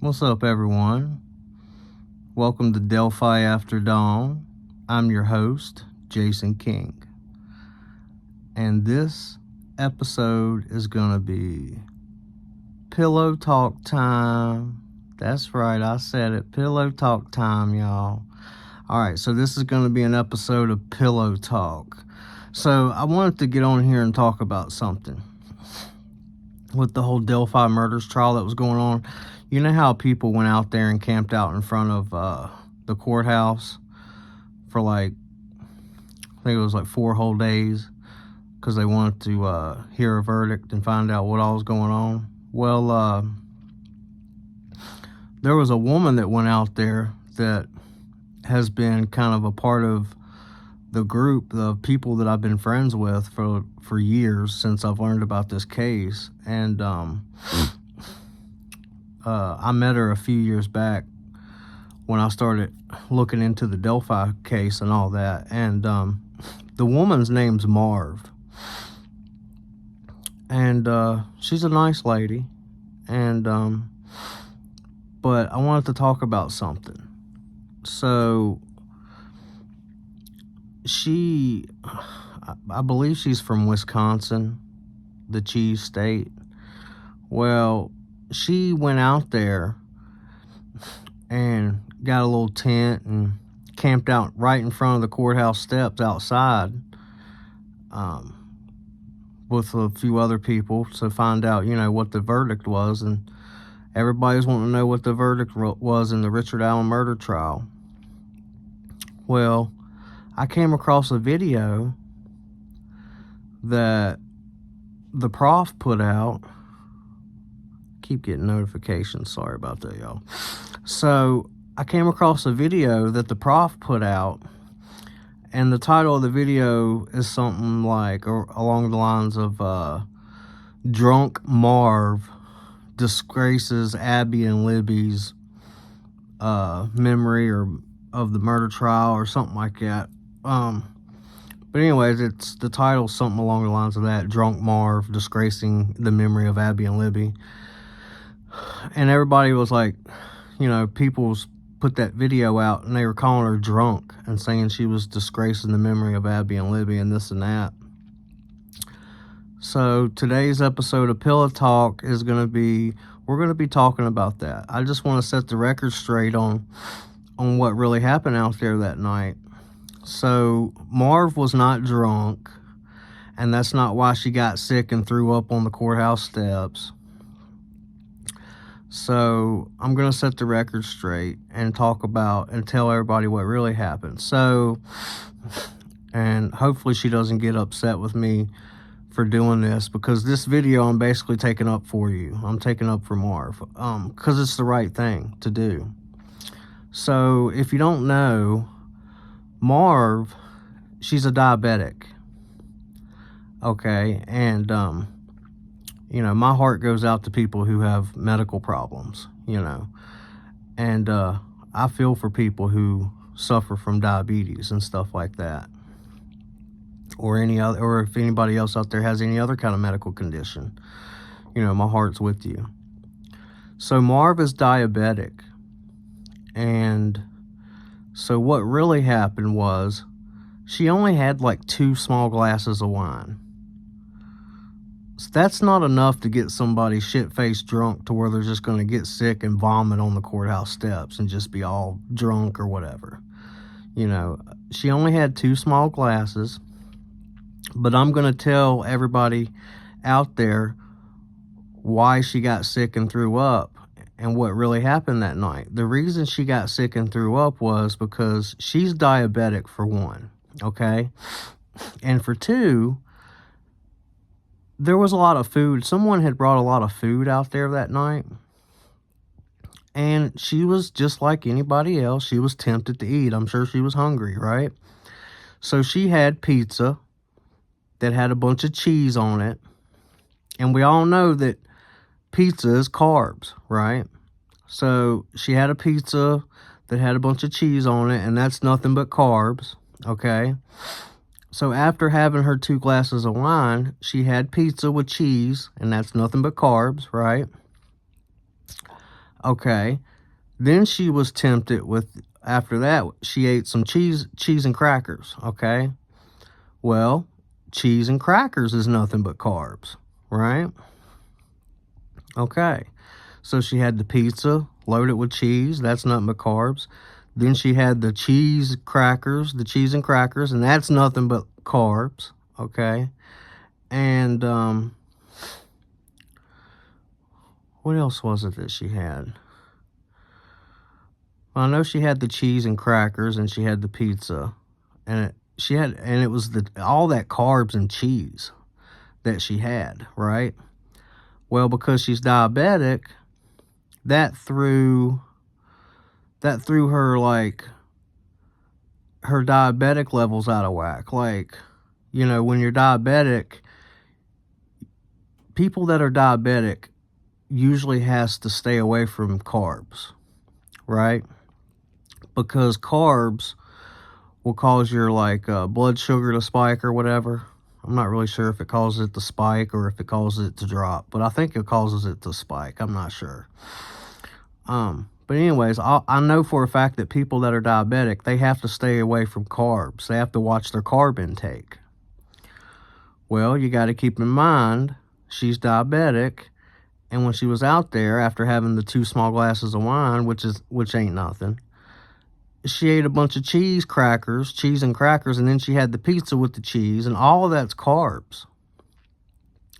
What's up, everyone? Welcome to Delphi After Dawn. I'm your host, Jason King. And this episode is going to be pillow talk time. That's right, I said it. Pillow talk time, y'all. Alright, so this is going to be an episode of Pillow Talk. So I wanted to get on here and talk about something. With the whole Delphi murders trial that was going on, you know how people went out there and camped out in front of the courthouse for I think it was 4 whole days because they wanted to hear a verdict and find out what all was going on? Well, there was a woman that went out there that has been kind of a part of the group of people that I've been friends with for years since I've learned about this case. And I met her a few years back when I started looking into the Delphi case and all that. And the woman's name's Marv. And she's a nice lady. And but I wanted to talk about something. So I believe she's from Wisconsin, the cheese state. Well, she went out there and got a little tent and camped out right in front of the courthouse steps outside with a few other people to find out, what the verdict was. And everybody's wanting to know what the verdict was in the Richard Allen murder trial. Well, I came across a video that the prof put out. Keep getting notifications. Sorry about that, y'all. So I came across a video that the prof put out, and the title of the video is something along the lines of Drunk Marv disgraces Abby and Libby's memory of the murder trial or something like that. But anyways, it's the title something along the lines of that. Drunk Marv disgracing the memory of Abby and Libby. And everybody was people put that video out and they were calling her drunk and saying she was disgracing the memory of Abby and Libby and this and that. So today's episode of Pillow Talk is we're going to be talking about that. I just want to set the record straight on what really happened out there that night. So Marv was not drunk, and that's not why she got sick and threw up on the courthouse steps. So I'm going to set the record straight and talk about and tell everybody what really happened. So, and hopefully she doesn't get upset with me for doing this, because this video I'm basically taking up for you. I'm taking up for Marv, because it's the right thing to do. So if you don't know, Marv, she's a diabetic. Okay, and my heart goes out to people who have medical problems, and I feel for people who suffer from diabetes and stuff like that, or if anybody else out there has any other kind of medical condition. My heart's with you. So Marv is diabetic, and so what really happened was she only had 2 small glasses of wine. So that's not enough to get somebody shit-faced drunk to where they're just going to get sick and vomit on the courthouse steps and just be all drunk or whatever. She only had 2 small glasses, but I'm going to tell everybody out there why she got sick and threw up and what really happened that night. The reason she got sick and threw up was because she's diabetic, for one, okay? And for two, there was a lot of food. Someone had brought a lot of food out there that night. And she was just like anybody else. She was tempted to eat. I'm sure she was hungry, right? So she had pizza that had a bunch of cheese on it. And we all know that pizza is carbs, right? So she had a pizza that had a bunch of cheese on it, and that's nothing but carbs, okay? So after having her 2 glasses of wine, she had pizza with cheese, and that's nothing but carbs, right? Okay. Then she was tempted with, after that, she ate some cheese and crackers. Okay. Well, cheese and crackers is nothing but carbs, right? Okay. So she had the pizza loaded with cheese. That's nothing but carbs. Then she had the cheese and crackers, and that's nothing but carbs. Okay. And what else was it that she had? Well, I know she had the cheese and crackers, and she had the pizza, and it was all that carbs and cheese that she had, right? Well, because she's diabetic, that threw her, like, her diabetic levels out of whack. Like, when you're diabetic, people that are diabetic usually has to stay away from carbs, right? Because carbs will cause your, like, blood sugar to spike or whatever. I'm not really sure if it causes it to spike or if it causes it to drop, but I think it causes it to spike. I'm not sure. But anyways, I know for a fact that people that are diabetic, they have to stay away from carbs. They have to watch their carb intake. Well, you got to keep in mind, she's diabetic, and when she was out there after having the 2 small glasses of wine, which ain't nothing, she ate a bunch of cheese and crackers, and then she had the pizza with the cheese, and all of that's carbs.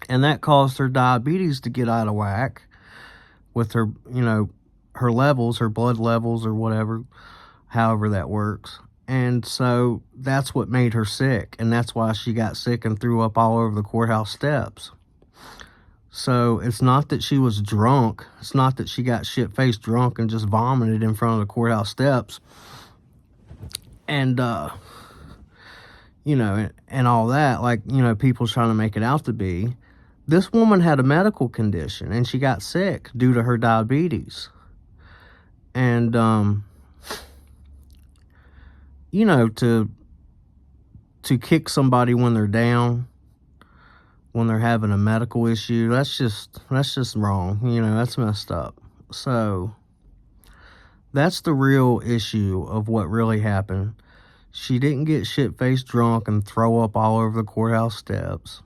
And that caused her diabetes to get out of whack with her, her levels, her blood levels or whatever, however that works. And so that's what made her sick, and that's why she got sick and threw up all over the courthouse steps. So it's not that she was drunk. It's not that she got shit-faced drunk and just vomited in front of the courthouse steps. And, and all that, like, people trying to make it out to be. This woman had a medical condition, and she got sick due to her diabetes. And, to kick somebody when they're down, when they're having a medical issue, that's just wrong. That's messed up. So that's the real issue of what really happened. She didn't get shit-faced drunk and throw up all over the courthouse steps.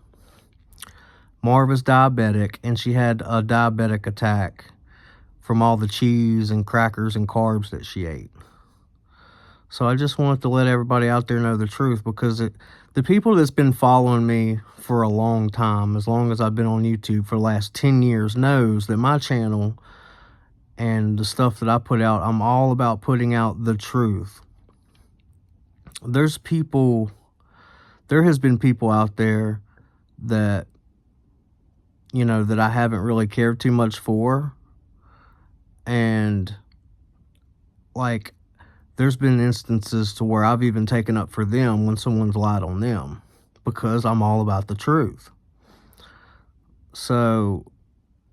Marv is diabetic, and she had a diabetic attack from all the cheese and crackers and carbs that she ate. So I just wanted to let everybody out there know the truth, because the people that's been following me for a long time, as long as I've been on YouTube for the last 10 years, knows that my channel and the stuff that I put out, I'm all about putting out the truth. There has been people out there that, that I haven't really cared too much for. And, like, there's been instances to where I've even taken up for them when someone's lied on them, because I'm all about the truth. So,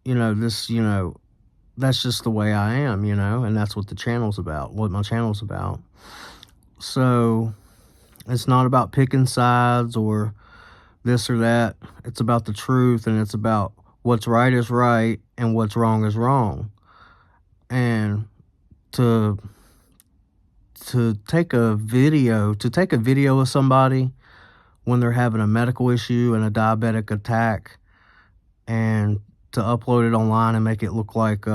that's just the way I am, and that's what my channel's about. So, it's not about picking sides or this or that. It's about the truth, and it's about what's right is right and what's wrong is wrong. And to take a video of somebody when they're having a medical issue and a diabetic attack, and to upload it online and make it look like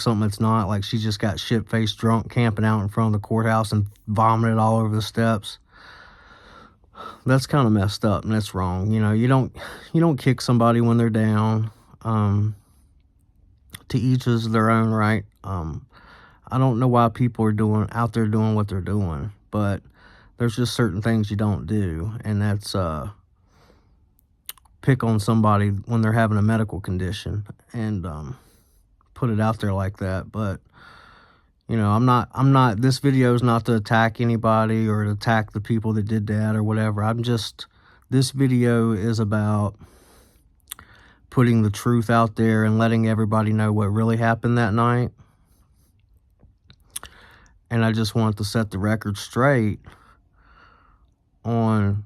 something it's not, like she just got shit-faced drunk camping out in front of the courthouse and vomited all over the steps, that's kind of messed up, and that's wrong. You don't kick somebody when they're down. To each is their own right. I don't know why people are out there doing what they're doing, but there's just certain things you don't do, and that's pick on somebody when they're having a medical condition and put it out there like that. But this video is not to attack anybody or to attack the people that did that or whatever. This video is about putting the truth out there and letting everybody know what really happened that night. And I just want to set the record straight on,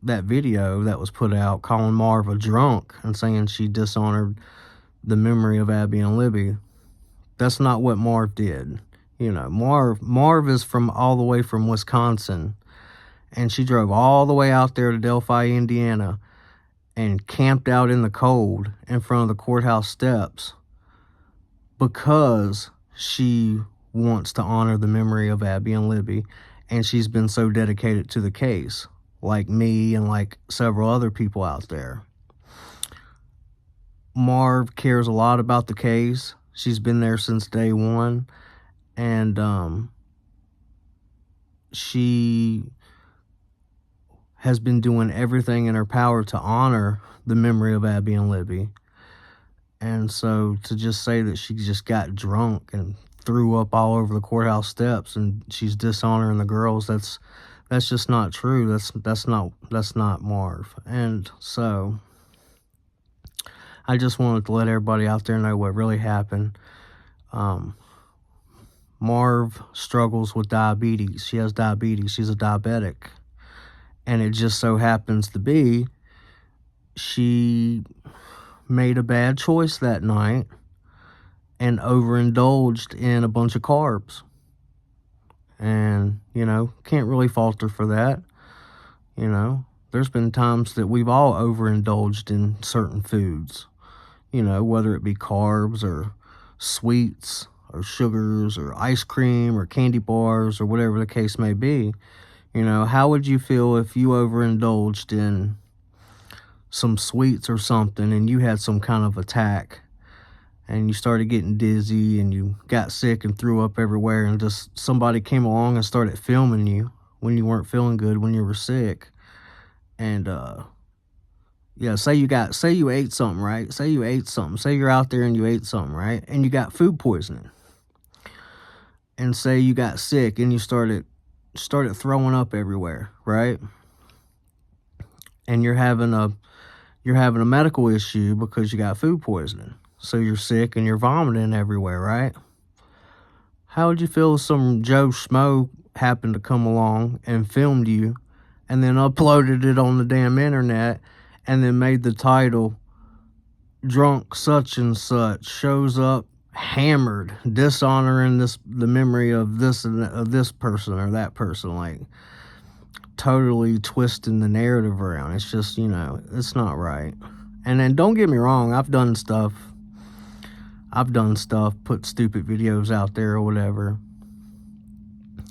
that video that was put out calling Marv a drunk and saying she dishonored the memory of Abby and Libby. That's not what Marv did. You know, Marv is from all the way from Wisconsin, and she drove all the way out there to Delphi, Indiana, and camped out in the cold in front of the courthouse steps because she wants to honor the memory of Abby and Libby, and she's been so dedicated to the case, like me and like several other people out there. Marv cares a lot about the case. She's been there since day one, and she has been doing everything in her power to honor the memory of Abby and Libby. And so to just say that she just got drunk and threw up all over the courthouse steps and she's dishonoring the girls, that's just not true. That's not Marv. And so I just wanted to let everybody out there know what really happened. Marv struggles with diabetes. She has diabetes. She's a diabetic. And it just so happens to be she made a bad choice that night and overindulged in a bunch of carbs. And, you know, can't really fault her for that. You know, there's been times that we've all overindulged in certain foods, you know, whether it be carbs or sweets or sugars or ice cream or candy bars or whatever the case may be. You know, how would you feel if you overindulged in some sweets or something and you had some kind of attack and you started getting dizzy and you got sick and threw up everywhere, and just somebody came along and started filming you when you weren't feeling good, when you were sick? And yeah, say you ate something, right? Say you ate something. Say you're out there and you ate something, right? And you got food poisoning. And say you got sick and you started throwing up everywhere, right? And you're having a medical issue because you got food poisoning. So you're sick and you're vomiting everywhere, right? How would you feel if some Joe Schmo happened to come along and filmed you and then uploaded it on the damn internet and then made the title "Drunk Such and Such shows up hammered, dishonoring the memory of this and of this person or that person," like totally twisting the narrative around? It's just, you know, it's not right. And then don't get me wrong, I've done stuff, put stupid videos out there or whatever,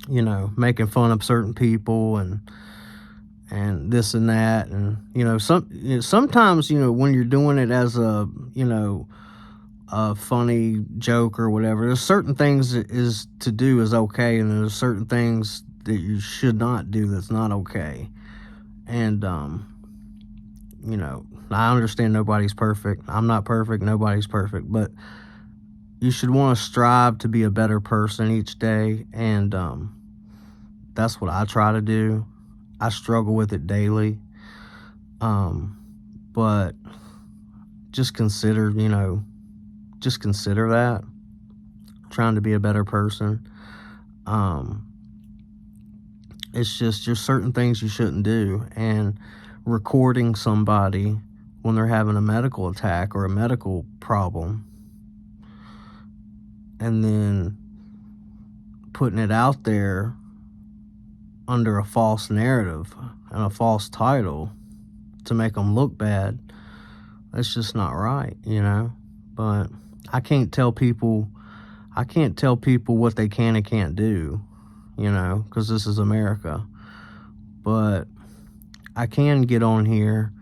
you know, making fun of certain people and this and that. And, you know, sometimes, you know, when you're doing it as a, you know, a funny joke or whatever, there's certain things that is to do is okay, and there's certain things that you should not do that's not okay. And you know, I understand nobody's perfect. I'm not perfect. Nobody's perfect. But you should want to strive to be a better person each day. And that's what I try to do. I struggle with it daily. But just consider, you know, that. Trying to be a better person. It's just certain things you shouldn't do. And recording somebody when they're having a medical attack or a medical problem and then putting it out there under a false narrative and a false title to make them look bad, that's just not right, you know? But I can't tell people what they can and can't do, you know, because this is America. But I can get on here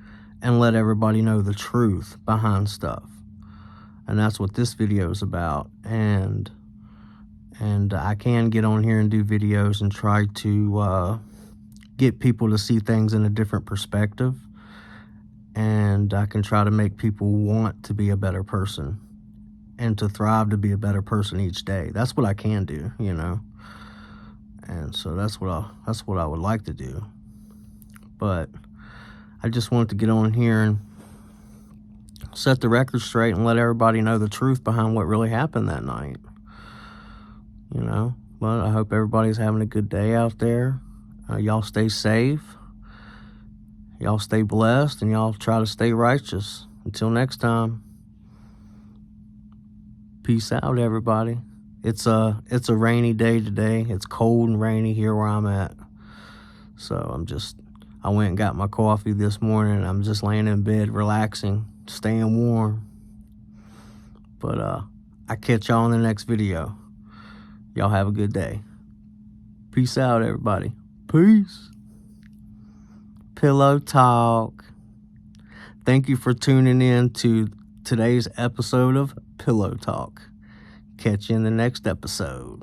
and let everybody know the truth behind stuff. And that's what this video is about. And I can get on here and do videos and try to get people to see things in a different perspective. And I can try to make people want to be a better person and to thrive to be a better person each day. That's what I can do, you know. And so that's what I would like to do. But I just wanted to get on here and set the record straight and let everybody know the truth behind what really happened that night. You know, but I hope everybody's having a good day out there. Y'all stay safe. y'all stay blessed and y'all try to stay righteous. Until next time, peace out, everybody. It's a rainy day today. It's cold and rainy here where I'm at. So I went and got my coffee this morning, and I'm just laying in bed relaxing, staying warm. But I catch y'all in the next video. Y'all have a good day. Peace out, everybody. Peace. Pillow Talk. Thank you for tuning in to today's episode of Pillow Talk. Catch you in the next episode.